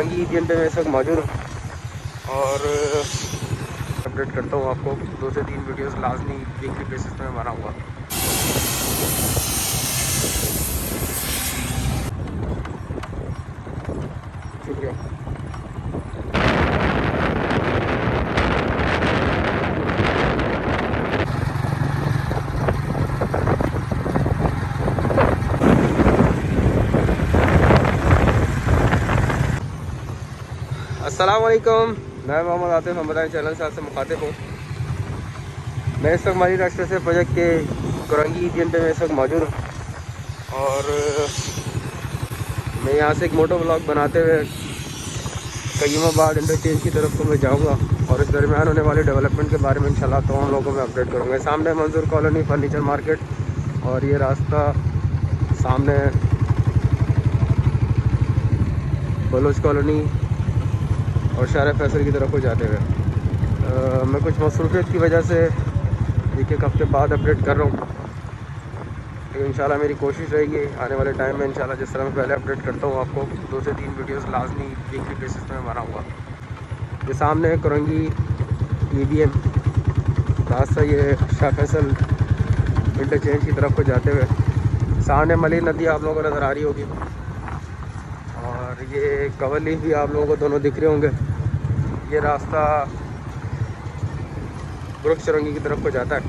Korangi EBM पे मैं इस वक्त मौजूद हूँ और अपडेट करता हूँ आपको। 2 से 3 वीडियोस लाजमी वीकली बेसिस पे मैं बनाऊँगा। शुक्रिया। अस्सलाम वालेकुम, मैं मोहम्मद आतिफ हमदानी चैनल से आपसे मुखातिब हूँ। मैं इस वक्त मालिर एक्सप्रेसवे प्रोजेक्ट के कोरंगी EBM पे मैं इस वक्त मौजूद हूँ और मैं यहाँ से एक मोटो ब्लॉग बनाते हुए कईमाबाद इंटरचेंज की तरफ को मैं जाऊँगा और इस दरमियान होने वाले डेवलपमेंट के बारे में इंशाल्लाह तो उन लोगों में अपडेट करूँगा। सामने मंजूर कॉलोनी फर्नीचर मार्केट और ये रास्ता सामने बलोच कॉलोनी और शहर फैसल की तरफ को जाते हुए मैं कुछ मसरूफियत की वजह से एक हफ्ते बाद अपडेट कर रहा हूँ, लेकिन इंशाल्लाह मेरी कोशिश रहेगी आने वाले टाइम में इंशाल्लाह जिस तरह मैं पहले अपडेट करता हूँ आपको 2 से 3 वीडियोस लाजमी वीकली बेसिस पे मैं बनाऊँगा। ये सामने कोरंगी EBM रास्ता, ये शाह फैसल इंटरचेंज की तरफ को जाते हुए सामने मलिर नदी आप लोगों को नज़र आ रही होगी और ये कवली भी आप लोगों को दोनों दिख रहे होंगे। ये रास्ता चुरंगी की तरफ को जाता है।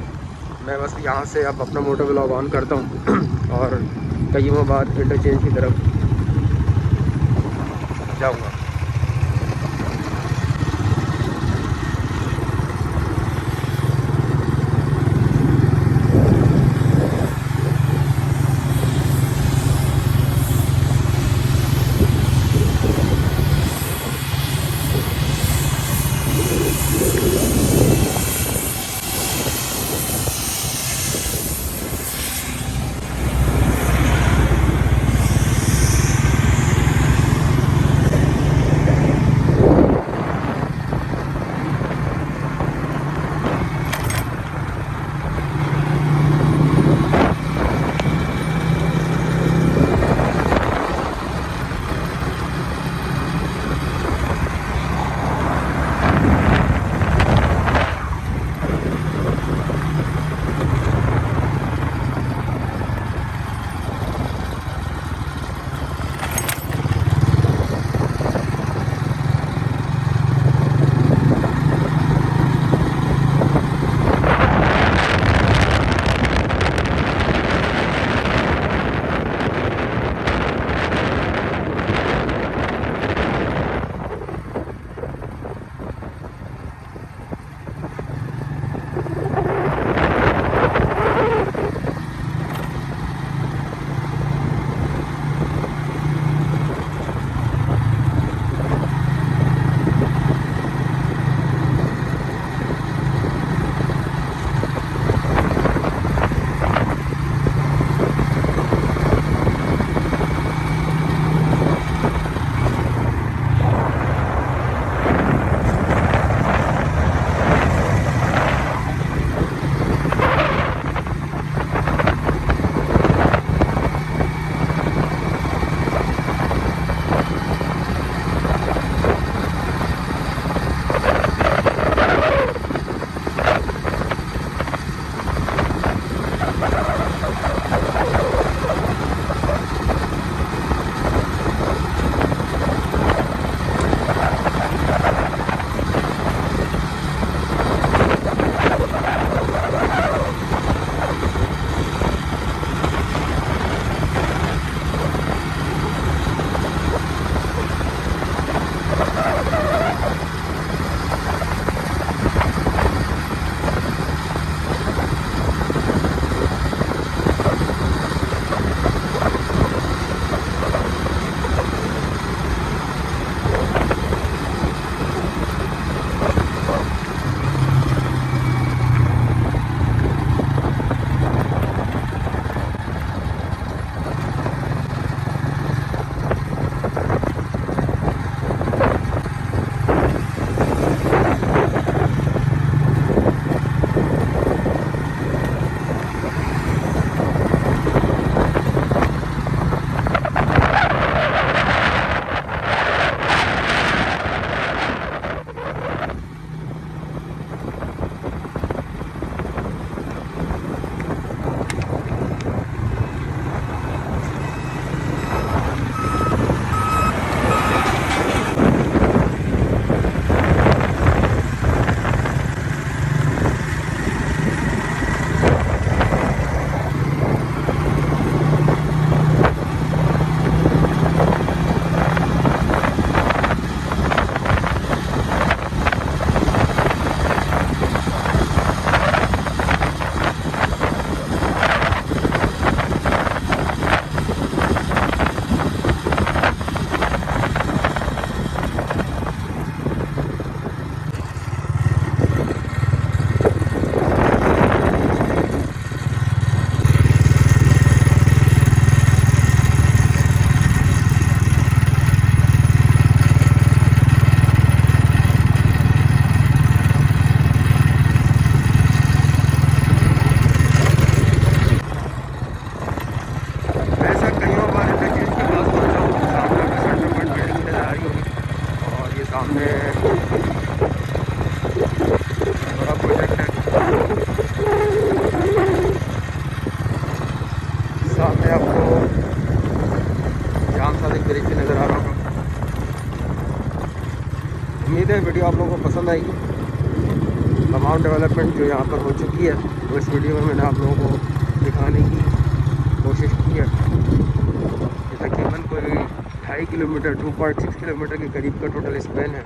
मैं बस यहाँ से अब अपना मोटो ब्लॉग ऑन करता हूँ और कईमाबाद इंटरचेंज की तरफ जाऊँगा। सामने बड़ा प्रोजेक्ट है, सामने आपको जाम सादिक ब्रिज भी नज़र आ रहा होगा। उम्मीद है वीडियो आप लोगों को पसंद आएगी। तमाम डेवलपमेंट जो यहाँ पर हो चुकी है वो इस वीडियो में मैंने आप लोगों को दिखाने की कोशिश की है। ये तकरीबन कोई 2.5 किलोमीटर 2.6 किलोमीटर के करीब का टोटल स्पेन है।